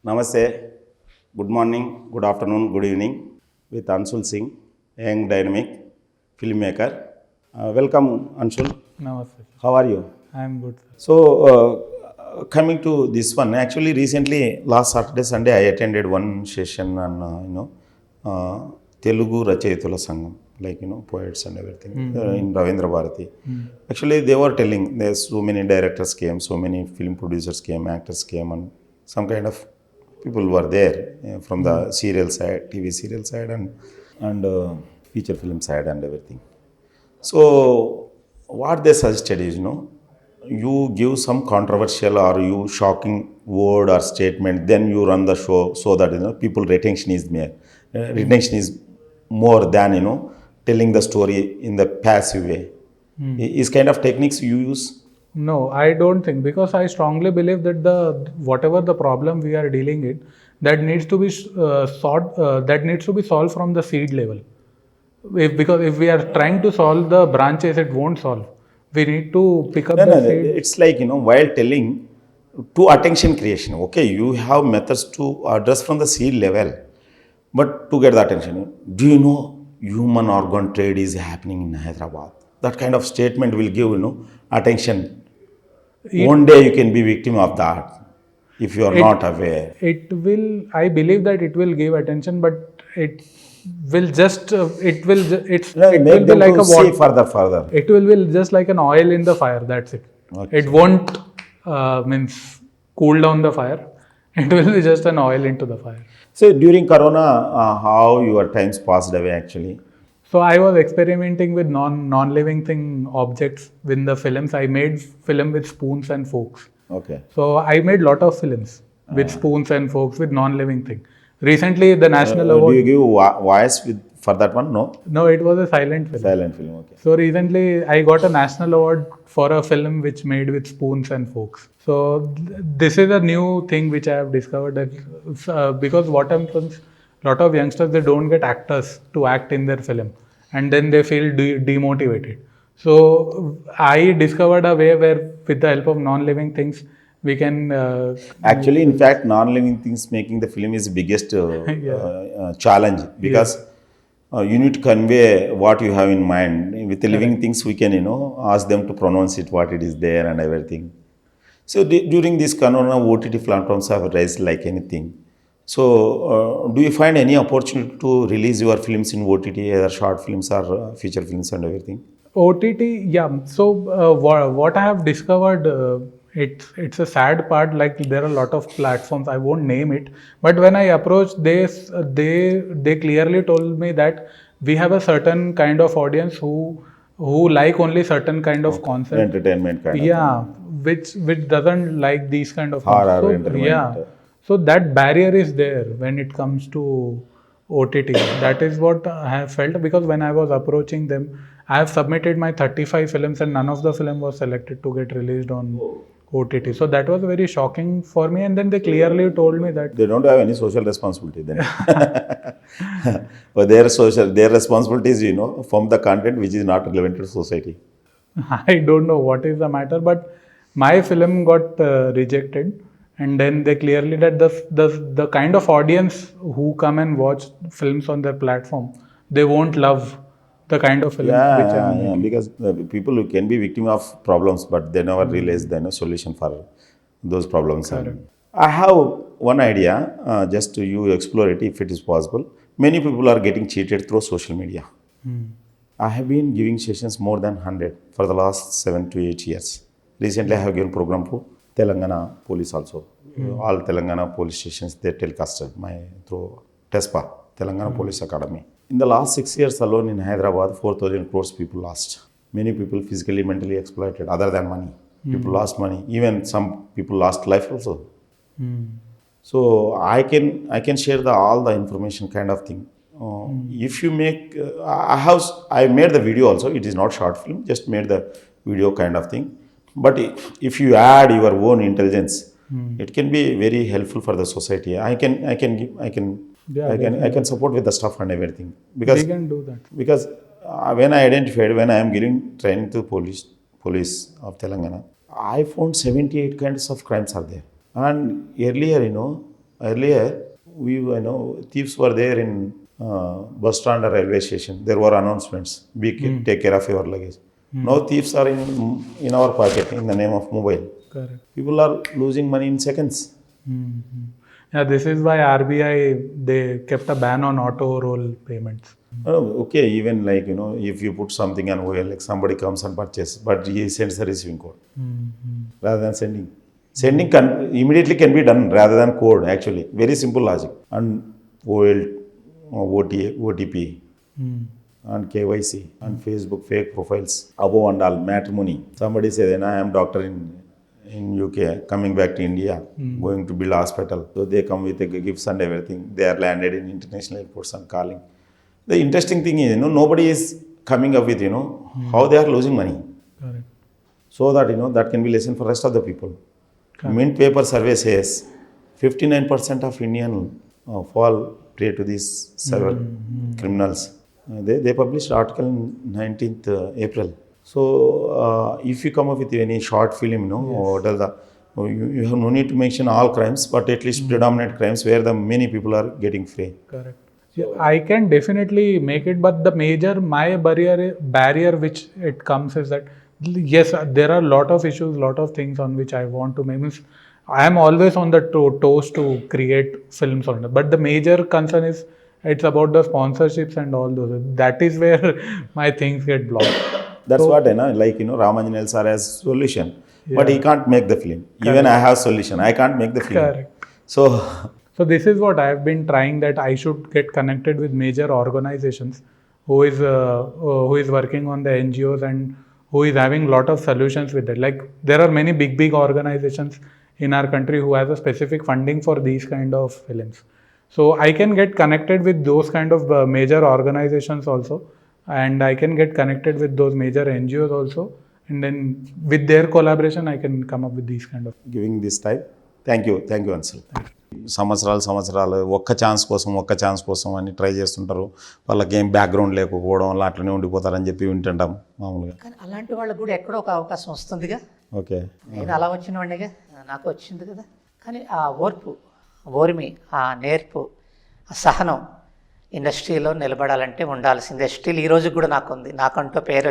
Namaste, good morning, good afternoon, good evening with Anshul Singh, young dynamic filmmaker. Welcome Anshul, Namaste. how are you? I am good. So, coming to this one, actually recently last Saturday, Sunday, I attended one session on, Telugu Rachayatula Sangam, like, poets and everything in Ravindra Bharati. Actually, they were telling there's so many directors came, so many film producers came, actors came, and some kind of people were there from the serial side, TV serial side, and feature film side and everything. So, what they suggested is, you give some controversial or you shocking word or statement, then you run the show so that people retention is more. Retention is more than telling the story in the passive way. Is kind of techniques you use. No, I don't think, because I strongly believe that the whatever the problem we are dealing with, that needs to be solved from the seed level. Because if we are trying to solve the branches, it won't solve. We need to pick up No, the no, no. seed. It's like, while telling to attention creation, okay, you have methods to address from the seed level, but to get the attention, do you know human organ trade is happening in Hyderabad? That kind of statement will give, attention. One day you can be victim of that if you are not aware. It will. I believe that it will give attention, but it will just. It will. It's. It will Make be them like to a see what. further. It will be just like an oil in the fire. That's it. Okay. It won't means cool down the fire. It will be just an oil into the fire. So during Corona, how your times passed away actually? So I was experimenting with non-living thing objects in the films. I made film with spoons and forks. Okay. So I made lot of films with spoons and forks with non-living thing. Recently, the national Do award. you give voice with for that one? No. No, it was a silent film. Silent film. Okay. So recently, I got a national award for a film which made with spoons and forks. So this is a new thing which I have discovered, that because what happens, lot of youngsters, they don't get actors to act in their film, and then they feel demotivated. So I discovered a way where, with the help of non-living things, we can Actually, in fact, non-living things making the film is biggest challenge because you need to convey what you have in mind. With the living things, we can ask them to pronounce it, what it is there, and everything. So during this Corona, OTT platforms have raised like anything. So, do you find any opportunity to release your films in OTT, either short films or feature films and everything? OTT, yeah. So what I have discovered, it's a sad part. Like, there are a lot of platforms. I won't name it, but when I approached, they clearly told me that we have a certain kind of audience who like only certain kind of concept. Entertainment kind of Yeah, which doesn't like these kind of Horror, So, entertainment. yeah, so that barrier is there when it comes to OTT. That is what I have felt, because when I was approaching them, I have submitted my 35 films and none of the film was selected to get released on OTT. So that was very shocking for me. And then they clearly told me that They don't have any social responsibility then. But their responsibility is, from the content which is not relevant to society. I don't know what is the matter, but my film got rejected. And then they clearly that the kind of audience who come and watch films on their platform, they won't love the kind of film which I'm Yeah, making. because people who can be victim of problems, but they never realize the solution for those problems. And I have one idea, just to you explore it if it is possible. Many people are getting cheated through social media. I have been giving sessions more than 100 for the last 7 to 8 years. Recently, I have given program to Telangana police also. All Telangana police stations, they telecasted through TESPA, Telangana Police Academy. In the last 6 years alone in Hyderabad, 4,000 crores people lost. Many people physically, mentally exploited, other than money. People lost money. Even some people lost life also. So I can share all the information kind of thing. If you make, I made the video also. It is not short film, just made the video kind of thing. But if you add your own intelligence, it can be very helpful for the society. I can support with the stuff and everything because We can do that. when I identified, when I am giving training to police of Telangana, I found 78 kinds of crimes are there. And earlier, earlier, thieves were there in bus stand or railway station. There were announcements, take care of your luggage. Now thieves are in our pocket in the name of mobile. Correct. People are losing money in seconds. Yeah, this is why RBI, they kept a ban on auto roll payments. Okay, even like, if you put something on OL, like somebody comes and purchases, but he sends the receiving code rather than sending. Sending immediately can be done rather than code, actually. Very simple logic. And OL, OTP, and KYC, and Facebook fake profiles. Above and all, matrimony. Somebody says, I am doctor in UK, coming back to India, going to build hospital. So they come with gifts and everything. They are landed in international airports and calling. The interesting thing is, nobody is coming up with, how they are losing money. Correct. So that, that can be lesson for rest of the people. Mint paper survey says 59% of Indian fall prey to these cyber criminals. They published article on 19th April. So if you come up with any short film, you have no need to mention all crimes, but at least predominant crimes where the many people are getting free. Correct. Yeah, I can definitely make it, but the my barrier which it comes is that, yes, there are a lot of issues, lot of things on which I want to make. I am always on the toes to create films on it, but the major concern is it's about the sponsorships and all those. That is where my things get blocked. That's what, like, Ramanjanel sir has solution, but he can't make the film. Even I have solution, I can't make the film. Correct. So this is what I have been trying, that I should get connected with major organizations who is working on the NGOs and who is having lot of solutions with it. Like there are many big organizations in our country who has a specific funding for these kind of films. So I can get connected with those kind of major organizations also, and I can get connected with those major NGOs also, and then with their collaboration I can come up with these kind of. Giving this time. Thank you, Ansel. సంవత్సరాలు ఒక్క chance కోసం అని try చేస్తుంటారు. వాళ్ళకి ఏం background లేకపోవడం వల్ల అట్లనే ఉండిపోతారని చెప్పి వింటుంటాం మామూలుగా. కానీ అలాంటి వాళ్ళకు కూడా ఎక్కడో ఒక అవకాశం వస్తుందిగా. ఓకే, నేను అలా వచ్చిన వాడినిగా, నాకు వచ్చింది కదా. కానీ ఆ ఓర్మి, ఆ నేర్పు, ఆ సహనం ఇండస్ట్రీలో నిలబడాలంటే ఉండాల్సిందే. స్టిల్ ఈ రోజు కూడా నాకుంది. నాకంటూ పేరు